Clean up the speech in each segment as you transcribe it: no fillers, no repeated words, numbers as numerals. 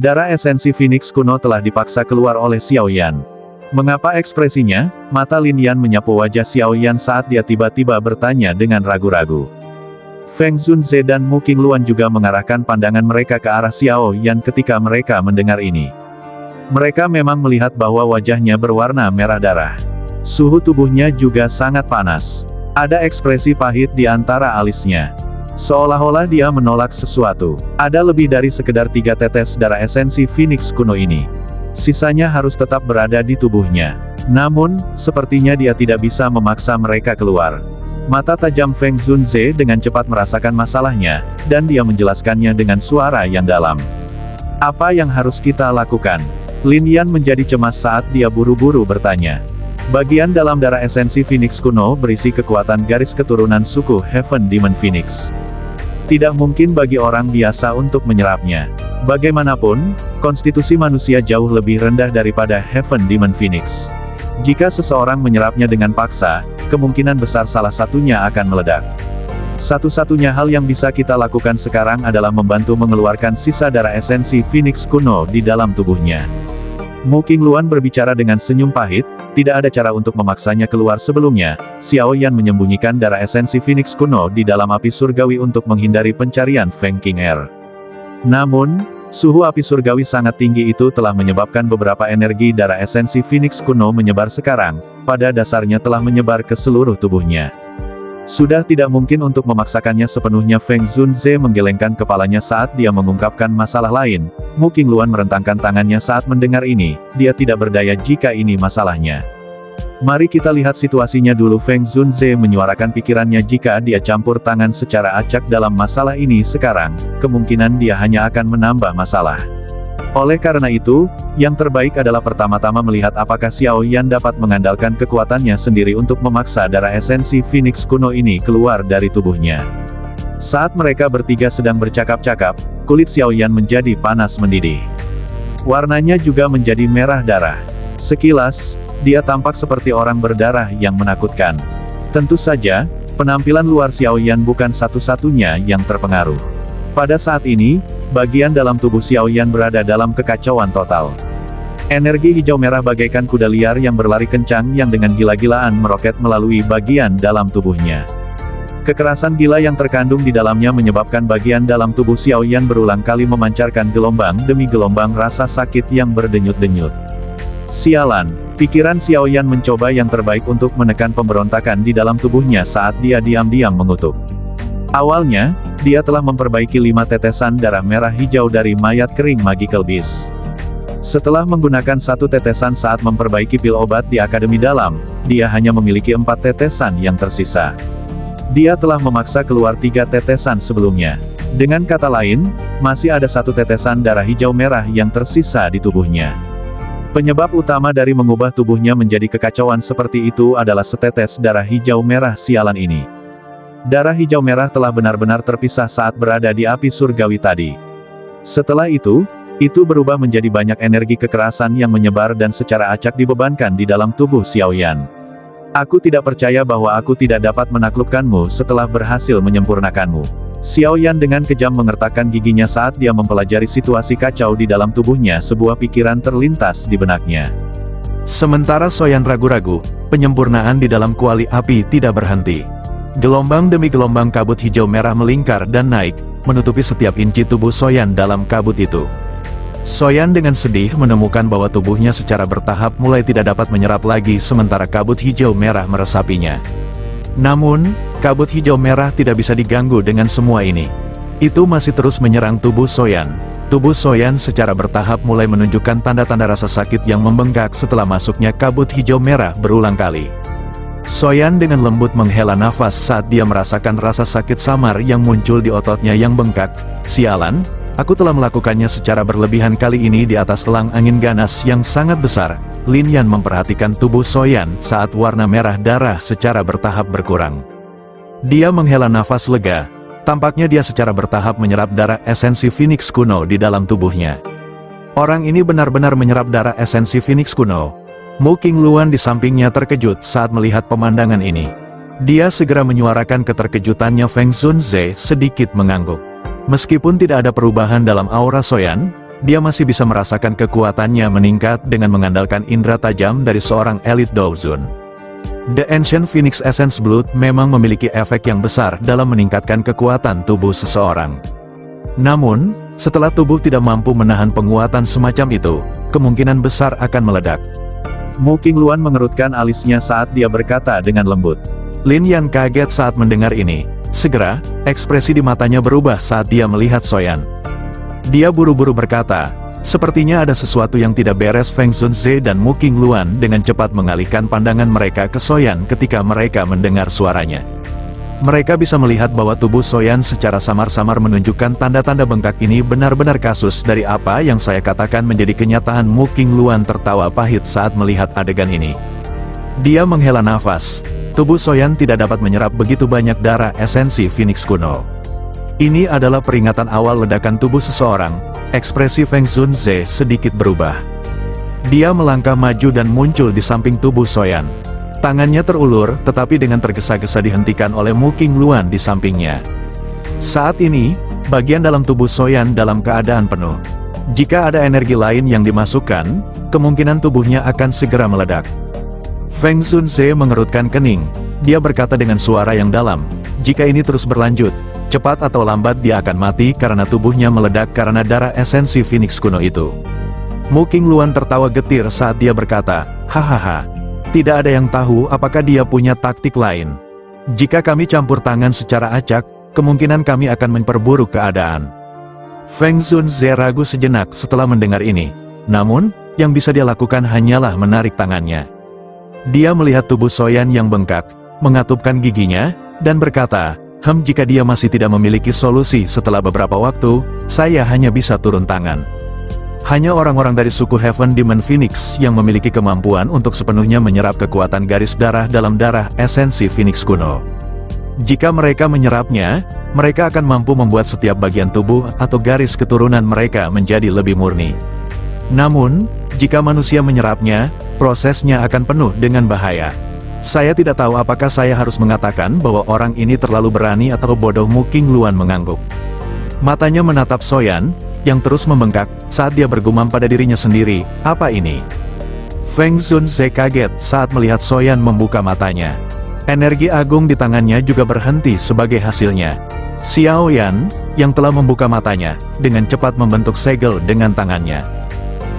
Darah esensi Phoenix kuno telah dipaksa keluar oleh Xiao Yan. Mengapa ekspresinya? Mata Lin Yan menyapu wajah Xiao Yan saat dia tiba-tiba bertanya dengan ragu-ragu. Feng Zunze dan Mu Qingluan juga mengarahkan pandangan mereka ke arah Xiao Yan ketika mereka mendengar ini. Mereka memang melihat bahwa wajahnya berwarna merah darah. Suhu tubuhnya juga sangat panas. Ada ekspresi pahit di antara alisnya. Seolah-olah dia menolak sesuatu. Ada lebih dari sekedar 3 tetes darah esensi Phoenix kuno ini. Sisanya harus tetap berada di tubuhnya. Namun, sepertinya dia tidak bisa memaksa mereka keluar. Mata tajam Feng Zunze dengan cepat merasakan masalahnya, dan dia menjelaskannya dengan suara yang dalam. Apa yang harus kita lakukan? Lin Yan menjadi cemas saat dia buru-buru bertanya. Bagian dalam darah esensi Phoenix kuno berisi kekuatan garis keturunan suku Heaven Demon Phoenix. Tidak mungkin bagi orang biasa untuk menyerapnya. Bagaimanapun, konstitusi manusia jauh lebih rendah daripada Heaven Demon Phoenix. Jika seseorang menyerapnya dengan paksa, kemungkinan besar salah satunya akan meledak. Satu-satunya hal yang bisa kita lakukan sekarang adalah membantu mengeluarkan sisa darah esensi Phoenix kuno di dalam tubuhnya. Mu Qingluan berbicara dengan senyum pahit, tidak ada cara untuk memaksanya keluar sebelumnya. Xiao Yan menyembunyikan darah esensi Phoenix kuno di dalam api surgawi untuk menghindari pencarian Feng Qing'er. Namun, suhu api surgawi sangat tinggi itu telah menyebabkan beberapa energi darah esensi Phoenix kuno menyebar sekarang, pada dasarnya telah menyebar ke seluruh tubuhnya. Sudah tidak mungkin untuk memaksakannya sepenuhnya. Feng Zunze menggelengkan kepalanya saat dia mengungkapkan masalah lain. Mu Qingluan merentangkan tangannya saat mendengar ini, dia tidak berdaya jika ini masalahnya. Mari kita lihat situasinya dulu. Feng Zunze menyuarakan pikirannya. Jika dia campur tangan secara acak dalam masalah ini sekarang, kemungkinan dia hanya akan menambah masalah. Oleh karena itu, yang terbaik adalah pertama-tama melihat apakah Xiao Yan dapat mengandalkan kekuatannya sendiri untuk memaksa darah esensi Phoenix kuno ini keluar dari tubuhnya. Saat mereka bertiga sedang bercakap-cakap, kulit Xiao Yan menjadi panas mendidih. Warnanya juga menjadi merah darah. Sekilas, dia tampak seperti orang berdarah yang menakutkan. Tentu saja, penampilan luar Xiao Yan bukan satu-satunya yang terpengaruh. Pada saat ini, bagian dalam tubuh Xiao Yan berada dalam kekacauan total. Energi hijau merah bagaikan kuda liar yang berlari kencang yang dengan gila-gilaan meroket melalui bagian dalam tubuhnya. Kekerasan gila yang terkandung di dalamnya menyebabkan bagian dalam tubuh Xiao Yan berulang kali memancarkan gelombang demi gelombang rasa sakit yang berdenyut-denyut. Sialan, pikiran Xiao Yan mencoba yang terbaik untuk menekan pemberontakan di dalam tubuhnya saat dia diam-diam mengutuk. Awalnya, dia telah memperbaiki 5 tetesan darah merah hijau dari mayat kering Magical Beast. Setelah menggunakan 1 tetesan saat memperbaiki pil obat di Akademi Dalam, dia hanya memiliki 4 tetesan yang tersisa. Dia telah memaksa keluar 3 tetesan sebelumnya. Dengan kata lain, masih ada 1 tetesan darah hijau merah yang tersisa di tubuhnya. Penyebab utama dari mengubah tubuhnya menjadi kekacauan seperti itu adalah setetes darah hijau merah sialan ini. Darah hijau merah telah benar-benar terpisah saat berada di api surgawi tadi. Setelah itu berubah menjadi banyak energi kekerasan yang menyebar dan secara acak dibebankan di dalam tubuh Xiao Yan. Aku tidak percaya bahwa aku tidak dapat menaklukkanmu setelah berhasil menyempurnakanmu. Xiao Yan dengan kejam mengertakkan giginya saat dia mempelajari situasi kacau di dalam tubuhnya. Sebuah pikiran terlintas di benaknya. Sementara Soyan ragu-ragu, penyempurnaan di dalam kuali api tidak berhenti. Gelombang demi gelombang kabut hijau merah melingkar dan naik, menutupi setiap inci tubuh Soyan dalam kabut itu. Soyan dengan sedih menemukan bahwa tubuhnya secara bertahap mulai tidak dapat menyerap lagi sementara kabut hijau merah meresapinya. Namun, kabut hijau merah tidak bisa diganggu dengan semua ini. Itu masih terus menyerang tubuh Soyan. Tubuh Soyan secara bertahap mulai menunjukkan tanda-tanda rasa sakit yang membengkak setelah masuknya kabut hijau merah berulang kali. Soyan dengan lembut menghela nafas saat dia merasakan rasa sakit samar yang muncul di ototnya yang bengkak. Sialan, aku telah melakukannya secara berlebihan kali ini di atas elang angin ganas yang sangat besar. Lin Yan memperhatikan tubuh Soyan saat warna merah darah secara bertahap berkurang. Dia menghela nafas lega. Tampaknya dia secara bertahap menyerap darah esensi Phoenix kuno di dalam tubuhnya. Orang ini benar-benar menyerap darah esensi Phoenix kuno. Mu Qingluan di sampingnya terkejut saat melihat pemandangan ini. Dia segera menyuarakan keterkejutannya. Feng Zunze sedikit mengangguk. Meskipun tidak ada perubahan dalam aura Soyan, dia masih bisa merasakan kekuatannya meningkat dengan mengandalkan indera tajam dari seorang elit Douzun. The Ancient Phoenix Essence Blood memang memiliki efek yang besar dalam meningkatkan kekuatan tubuh seseorang. Namun, setelah tubuh tidak mampu menahan penguatan semacam itu, kemungkinan besar akan meledak. Mu Qingluan mengerutkan alisnya saat dia berkata dengan lembut. Lin Yan kaget saat mendengar ini. Segera, ekspresi di matanya berubah saat dia melihat Soyan. Dia buru-buru berkata, sepertinya ada sesuatu yang tidak beres. Feng Zunze dan Mu Qingluan dengan cepat mengalihkan pandangan mereka ke Soyan ketika mereka mendengar suaranya. Mereka bisa melihat bahwa tubuh Soyan secara samar-samar menunjukkan tanda-tanda bengkak. Ini benar-benar kasus dari apa yang saya katakan menjadi kenyataan. Mu Qingluan tertawa pahit saat melihat adegan ini. Dia menghela nafas. Tubuh Soyan tidak dapat menyerap begitu banyak darah esensi Phoenix kuno. Ini adalah peringatan awal ledakan tubuh seseorang. Ekspresi Feng Zunze sedikit berubah. Dia melangkah maju dan muncul di samping tubuh Soyan. Tangannya terulur, tetapi dengan tergesa-gesa dihentikan oleh Mu Qingluan di sampingnya. Saat ini, bagian dalam tubuh Soyan dalam keadaan penuh. Jika ada energi lain yang dimasukkan, kemungkinan tubuhnya akan segera meledak. Feng Zunze mengerutkan kening. Dia berkata dengan suara yang dalam, jika ini terus berlanjut, cepat atau lambat dia akan mati karena tubuhnya meledak karena darah esensi Phoenix kuno itu. Mu Qingluan tertawa getir saat dia berkata, hahaha. Tidak ada yang tahu apakah dia punya taktik lain. Jika kami campur tangan secara acak, kemungkinan kami akan memperburuk keadaan. Feng Zunze ragu sejenak setelah mendengar ini. Namun, yang bisa dia lakukan hanyalah menarik tangannya. Dia melihat tubuh Soyan yang bengkak, mengatupkan giginya, dan berkata, jika dia masih tidak memiliki solusi setelah beberapa waktu, saya hanya bisa turun tangan. Hanya orang-orang dari suku Heaven Demon Phoenix yang memiliki kemampuan untuk sepenuhnya menyerap kekuatan garis darah dalam darah esensi Phoenix kuno. Jika mereka menyerapnya, mereka akan mampu membuat setiap bagian tubuh atau garis keturunan mereka menjadi lebih murni. Namun, jika manusia menyerapnya, prosesnya akan penuh dengan bahaya. Saya tidak tahu apakah saya harus mengatakan bahwa orang ini terlalu berani atau bodoh. Mu Qingluan mengangguk. Matanya menatap Soyan, yang terus membengkak, saat dia bergumam pada dirinya sendiri, apa ini? Feng Zunze kaget saat melihat Soyan membuka matanya. Energi agung di tangannya juga berhenti sebagai hasilnya. Xiaoyan, yang telah membuka matanya, dengan cepat membentuk segel dengan tangannya.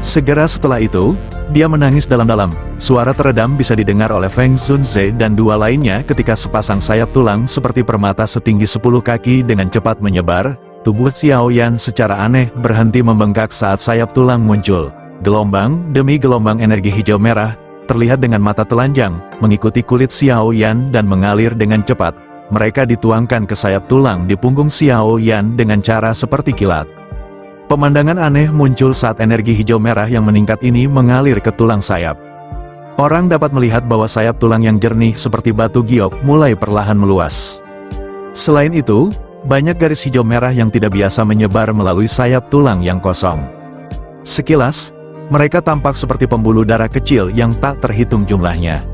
Segera setelah itu, dia menangis dalam-dalam. Suara teredam bisa didengar oleh Feng Zunze dan dua lainnya ketika sepasang sayap tulang seperti permata setinggi 10 kaki dengan cepat menyebar. Tubuh Xiaoyan secara aneh berhenti membengkak saat sayap tulang muncul. Gelombang demi gelombang energi hijau merah, terlihat dengan mata telanjang, mengikuti kulit Xiaoyan dan mengalir dengan cepat. Mereka dituangkan ke sayap tulang di punggung Xiaoyan dengan cara seperti kilat. Pemandangan aneh muncul saat energi hijau merah yang meningkat ini mengalir ke tulang sayap. Orang dapat melihat bahwa sayap tulang yang jernih seperti batu giok mulai perlahan meluas. Selain itu, banyak garis hijau merah yang tidak biasa menyebar melalui sayap tulang yang kosong. Sekilas, mereka tampak seperti pembuluh darah kecil yang tak terhitung jumlahnya.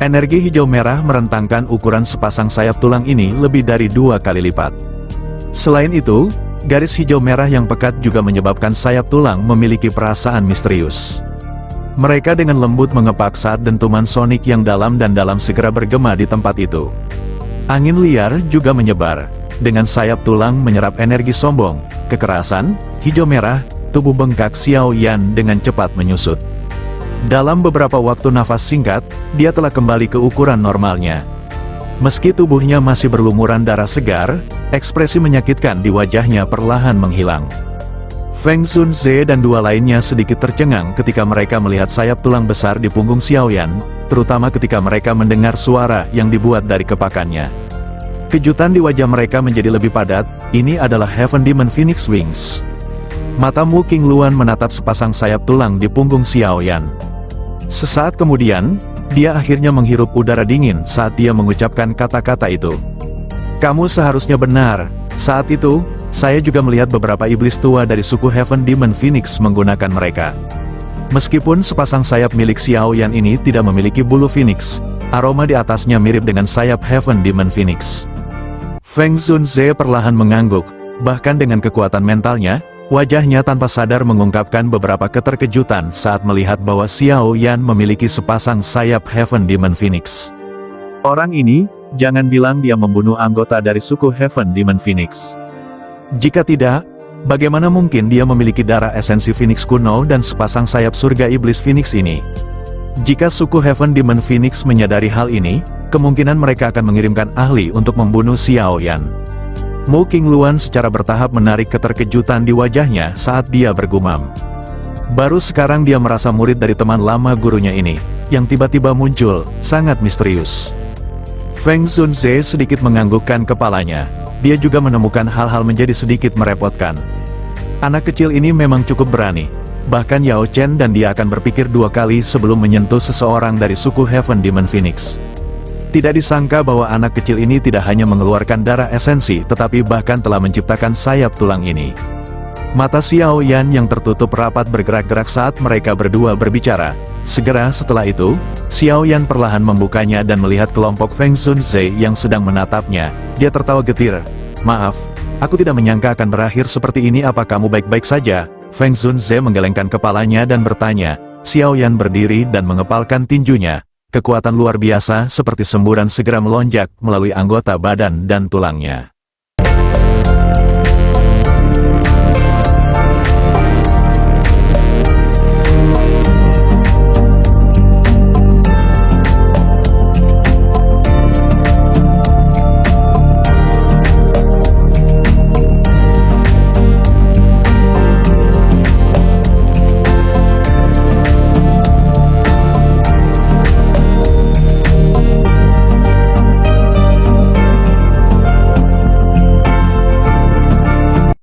Energi hijau merah merentangkan ukuran sepasang sayap tulang ini lebih dari 2 kali lipat. Selain itu, garis hijau merah yang pekat juga menyebabkan sayap tulang memiliki perasaan misterius. Mereka dengan lembut mengepak saat dentuman sonik yang dalam dan dalam segera bergema di tempat itu. Angin liar juga menyebar. Dengan sayap tulang menyerap energi sombong, kekerasan, hijau merah, tubuh bengkak Xiaoyan dengan cepat menyusut. Dalam beberapa waktu nafas singkat, dia telah kembali ke ukuran normalnya. Meski tubuhnya masih berlumuran darah segar, ekspresi menyakitkan di wajahnya perlahan menghilang. Feng Zunze dan dua lainnya sedikit tercengang ketika mereka melihat sayap tulang besar di punggung Xiaoyan, terutama ketika mereka mendengar suara yang dibuat dari kepakannya. Kejutan di wajah mereka menjadi lebih padat. Ini adalah Heaven Demon Phoenix Wings. Mata Mu Qingluan menatap sepasang sayap tulang di punggung Xiaoyan. Sesaat kemudian, dia akhirnya menghirup udara dingin saat dia mengucapkan kata-kata itu. Kamu seharusnya benar. Saat itu, saya juga melihat beberapa iblis tua dari suku Heaven Demon Phoenix menggunakan mereka. Meskipun sepasang sayap milik Xiaoyan ini tidak memiliki bulu Phoenix, aroma di atasnya mirip dengan sayap Heaven Demon Phoenix. Feng Zunze perlahan mengangguk, bahkan dengan kekuatan mentalnya, Wajahnya tanpa sadar mengungkapkan beberapa keterkejutan saat melihat bahwa Xiao Yan memiliki sepasang sayap Heaven Demon Phoenix. Orang ini, jangan bilang dia membunuh anggota dari suku Heaven Demon Phoenix. Jika tidak, bagaimana mungkin dia memiliki darah esensi Phoenix kuno dan sepasang sayap surga iblis Phoenix ini? Jika suku Heaven Demon Phoenix menyadari hal ini, kemungkinan mereka akan mengirimkan ahli untuk membunuh Xiao Yan. Mu Qingluan secara bertahap menarik keterkejutan di wajahnya saat dia bergumam. Baru sekarang dia merasa murid dari teman lama gurunya ini, yang tiba-tiba muncul, sangat misterius. Feng Zunze sedikit menganggukkan kepalanya. Dia juga menemukan hal-hal menjadi sedikit merepotkan. Anak kecil ini memang cukup berani. Bahkan Yao Chen dan dia akan berpikir dua kali sebelum menyentuh seseorang dari suku Heaven Demon Phoenix. Tidak disangka bahwa anak kecil ini tidak hanya mengeluarkan darah esensi tetapi bahkan telah menciptakan sayap tulang ini. Mata Xiao Yan yang tertutup rapat bergerak-gerak saat mereka berdua berbicara. Segera setelah itu, Xiao Yan perlahan membukanya dan melihat kelompok Feng Zunze yang sedang menatapnya. Dia tertawa getir. "Maaf, aku tidak menyangka akan berakhir seperti ini. Apa kamu baik-baik saja?" Feng Zunze menggelengkan kepalanya dan bertanya. Xiao Yan berdiri dan mengepalkan tinjunya. Kekuatan luar biasa seperti semburan segera melonjak melalui anggota badan dan tulangnya.